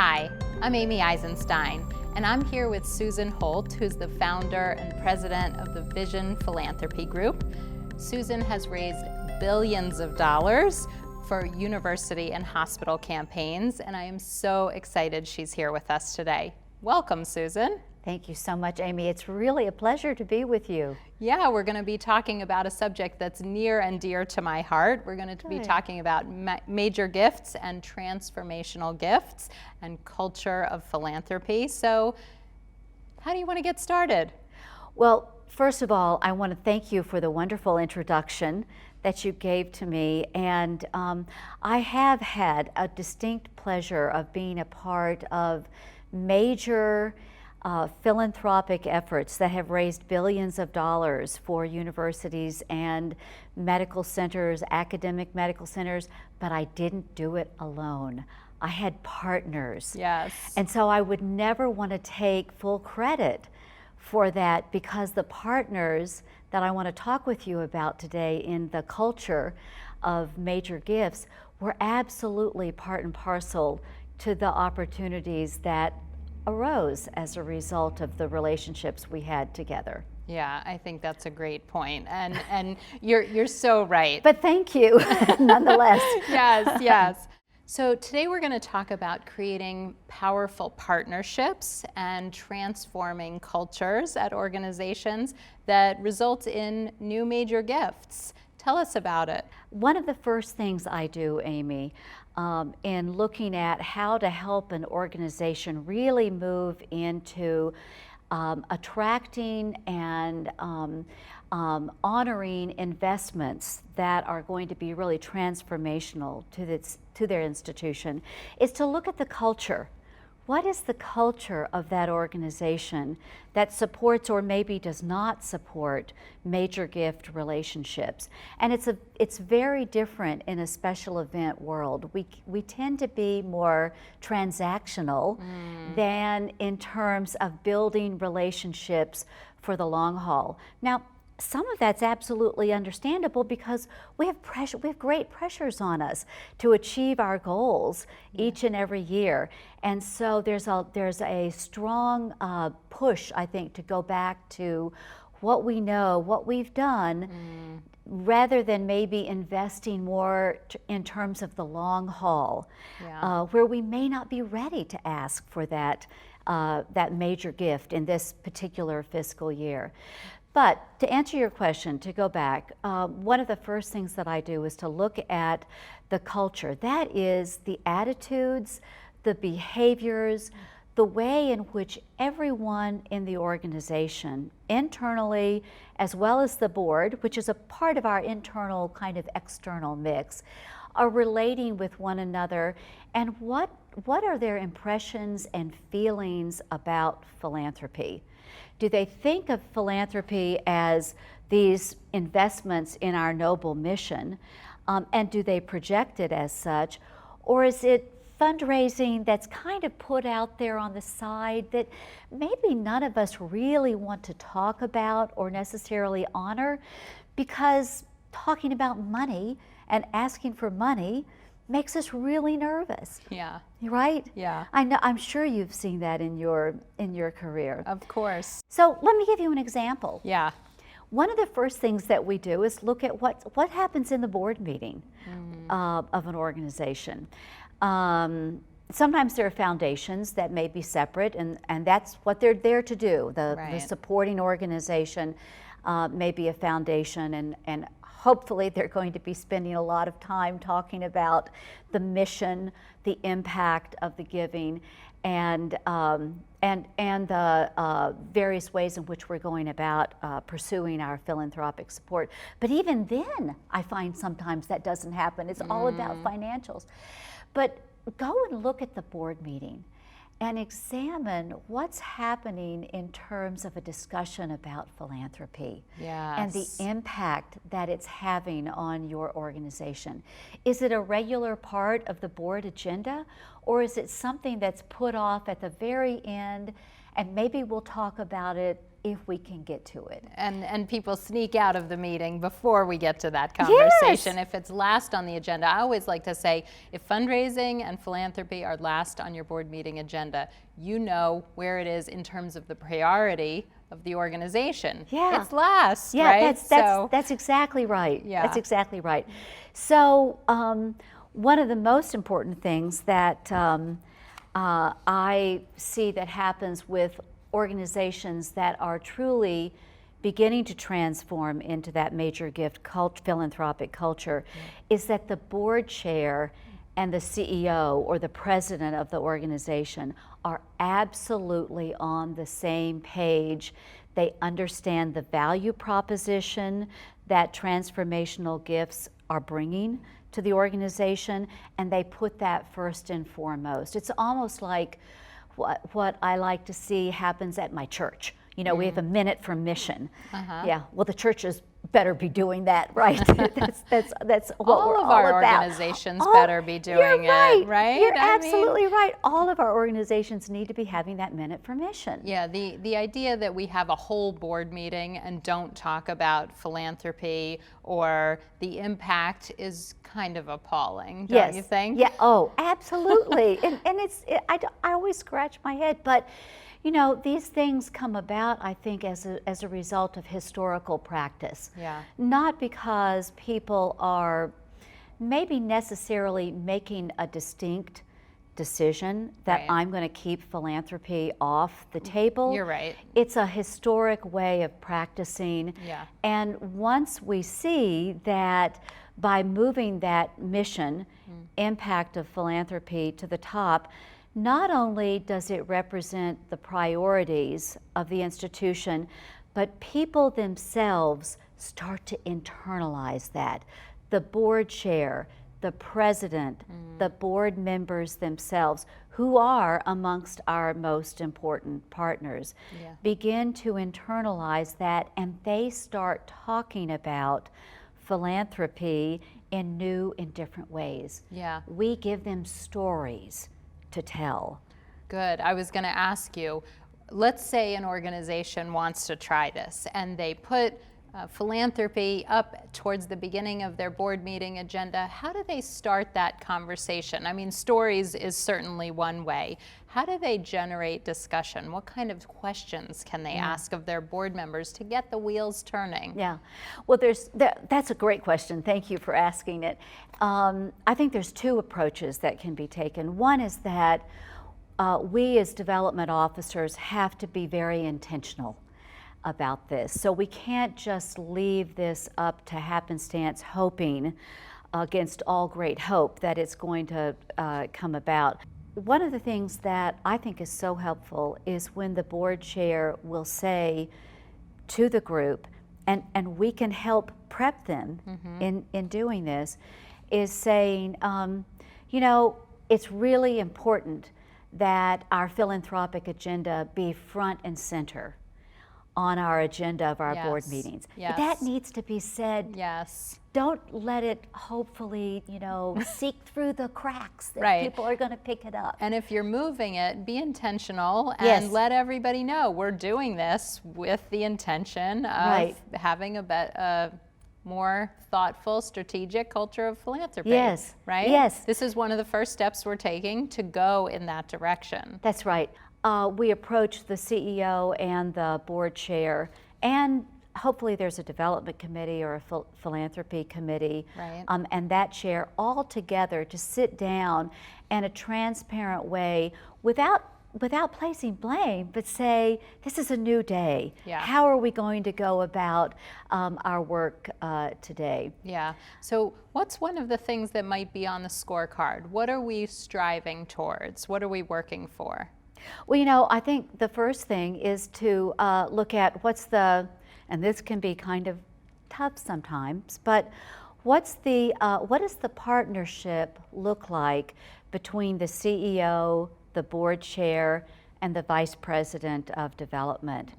Hi, I'm Amy Eisenstein, and I'm here with Susan Holt, who's the founder and president of the Vision Philanthropy Group. Susan has raised billions of dollars for university and hospital campaigns, and I am so excited she's here with us today. Welcome, Susan. Thank you so much, Amy. It's really a pleasure to be with you. Yeah, we're going to be talking about a subject that's near and dear to my heart. We're going to be talking about major gifts and transformational gifts and culture of philanthropy. So, how do you want to get started? Well, first of all, I want to thank you for the wonderful introduction that you gave to me. And I have had a distinct pleasure of being a part of major philanthropic efforts that have raised billions of dollars for universities and medical centers, academic medical centers, but I didn't do it alone. I had partners. Yes. And so I would never want to take full credit for that, because the partners that I want to talk with you about today in the culture of major gifts were absolutely part and parcel to the opportunities that arose as a result of the relationships we had together. Yeah, I think that's a great point, and you're so right. But thank you, nonetheless. Yes. So today we're going to talk about creating powerful partnerships and transforming cultures at organizations that result in new major gifts. Tell us about it. One of the first things I do, Amy, in looking at how to help an organization really move into attracting and honoring investments that are going to be really transformational to their institution, is to look at the culture. What is the culture of that organization that supports or maybe does not support major gift relationships? And it's very different in a special event world. We tend to be more transactional than in terms of building relationships for the long haul. Now, some of that's absolutely understandable because we have great pressures on us to achieve our goals each and every year. And so there's a strong push, I think, to go back to what we know, what we've done, rather than maybe investing more in terms of the long haul, where we may not be ready to ask for that major gift in this particular fiscal year. But to answer your question, to go back, one of the first things that I do is to look at the culture. That is the attitudes, the behaviors, the way in which everyone in the organization, internally as well as the board, which is a part of our internal kind of external mix, are relating with one another, and what are their impressions and feelings about philanthropy. Do they think of philanthropy as these investments in our noble mission, and do they project it as such? Or is it fundraising that's kind of put out there on the side that maybe none of us really want to talk about or necessarily honor, because talking about money and asking for money makes us really nervous. Yeah. Right? Yeah. I know. I'm sure you've seen that in your career. Of course. So let me give you an example. Yeah. One of the first things that we do is look at what happens in the board meeting of an organization. Sometimes there are foundations that may be separate, and that's what they're there to do. The supporting organization may be a foundation, and hopefully they're going to be spending a lot of time talking about the mission, the impact of the giving, and the various ways in which we're going about pursuing our philanthropic support. But even then, I find sometimes that doesn't happen. It's all about financials. But go and look at the board meeting and examine what's happening in terms of a discussion about philanthropy and the impact that it's having on your organization. Is it a regular part of the board agenda, or is it something that's put off at the very end, and maybe we'll talk about it if we can get to it. And people sneak out of the meeting before we get to that conversation. Yes. If it's last on the agenda, I always like to say, if fundraising and philanthropy are last on your board meeting agenda, you know where it is in terms of the priority of the organization. Yeah. It's last, yeah, right? That's exactly right. Yeah. That's exactly right. So one of the most important things that I see that happens with organizations that are truly beginning to transform into that major gift philanthropic culture is that the board chair and the CEO or the president of the organization are absolutely on the same page. They understand the value proposition that transformational gifts are bringing to the organization, and they put that first and foremost. It's almost like what I like to see happens at my church. You know, we have a minute for mission. Yeah, well, the churches better be doing that, right? that's what all we're of all our about. organizations better be doing right. it, right? You're absolutely right. All of our organizations need to be having that minute for mission. Yeah, the idea that we have a whole board meeting and don't talk about philanthropy or the impact is kind of appalling, don't you think? Yeah, oh, absolutely. and I always scratch my head, but you know, these things come about, I think, as a result of historical practice. Yeah. Not because people are maybe necessarily making a distinct decision that I'm going to keep philanthropy off the table. You're right. It's a historic way of practicing. Yeah. And once we see that by moving that mission, impact of philanthropy to the top, not only does it represent the priorities of the institution, but people themselves start to internalize that. The board chair, the president, the board members themselves, who are amongst our most important partners, begin to internalize that, and they start talking about philanthropy in new and different ways. Yeah. We give them stories to tell. Good. I was going to ask you, let's say an organization wants to try this and they put philanthropy up towards the beginning of their board meeting agenda. How do they start that conversation? I mean, stories is certainly one way. How do they generate discussion? What kind of questions can they ask of their board members to get the wheels turning? Yeah, well, that's a great question. Thank you for asking it. I think there's two approaches that can be taken. One is that we as development officers have to be very intentional about this. So we can't just leave this up to happenstance, hoping against all great hope that it's going to come about. One of the things that I think is so helpful is when the board chair will say to the group, and we can help prep them in doing this, is saying, you know, it's really important that our philanthropic agenda be front and center on our agenda of our board meetings. Yes. That needs to be said. Yes. Don't let it hopefully, you know, seek through the cracks that people are going to pick it up. And if you're moving it, be intentional and let everybody know we're doing this with the intention of having a more thoughtful, strategic culture of philanthropy. Yes. Right? Yes. This is one of the first steps we're taking to go in that direction. That's right. We approach the CEO and the board chair, and hopefully there's a development committee or a philanthropy committee, and that chair all together to sit down in a transparent way without placing blame, but say, this is a new day. Yeah. How are we going to go about our work today? Yeah. So what's one of the things that might be on the scorecard? What are we striving towards? What are we working for? Well, you know, I think the first thing is to look at and this can be kind of tough sometimes, but what does the partnership look like between the CEO, the board chair, and the vice president of development?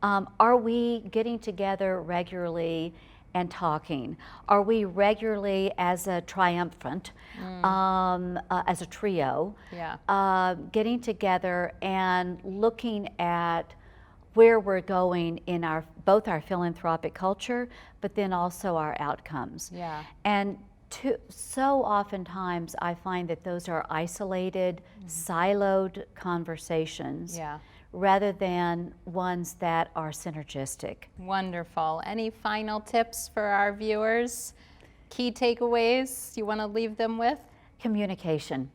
Are we getting together regularly and talking? Are we regularly as a triumphant, as a trio, getting together and looking at where we're going in both our philanthropic culture, but then also our outcomes. Yeah. And so oftentimes I find that those are isolated, siloed conversations. Yeah. Rather than ones that are synergistic. Wonderful. Any final tips for our viewers? Key takeaways you want to leave them with? Communication.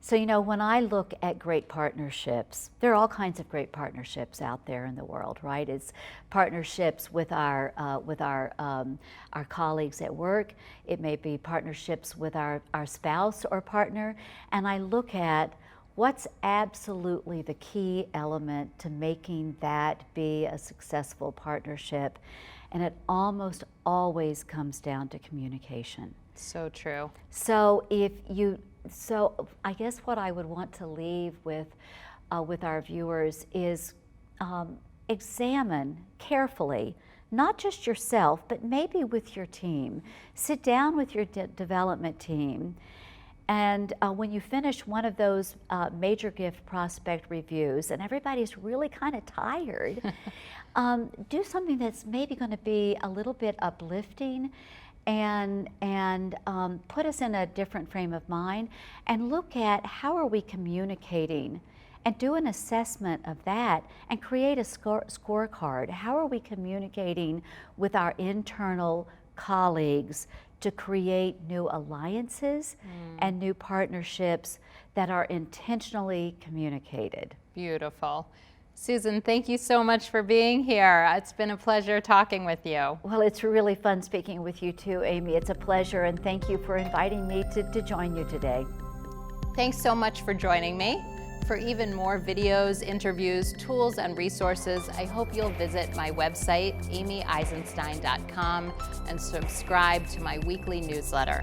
So, when I look at great partnerships, there are all kinds of great partnerships out there in the world, right? It's partnerships with our colleagues at work. It may be partnerships with our spouse or partner. And I look at what's absolutely the key element to making that be a successful partnership. And it almost always comes down to communication. So true. So I guess what I would want to leave with our viewers is examine carefully, not just yourself, but maybe with your team. Sit down with your development team, and when you finish one of those major gift prospect reviews and everybody's really kind of tired, do something that's maybe going to be a little bit uplifting and put us in a different frame of mind, and look at how are we communicating, and do an assessment of that and create a scorecard. How are we communicating with our internal colleagues to create new alliances and new partnerships that are intentionally communicated? Beautiful. Susan, thank you so much for being here. It's been a pleasure talking with you. Well, it's really fun speaking with you too, Amy. It's a pleasure, and thank you for inviting me to join you today. Thanks so much for joining me. For even more videos, interviews, tools, and resources, I hope you'll visit my website, amyeisenstein.com, and subscribe to my weekly newsletter.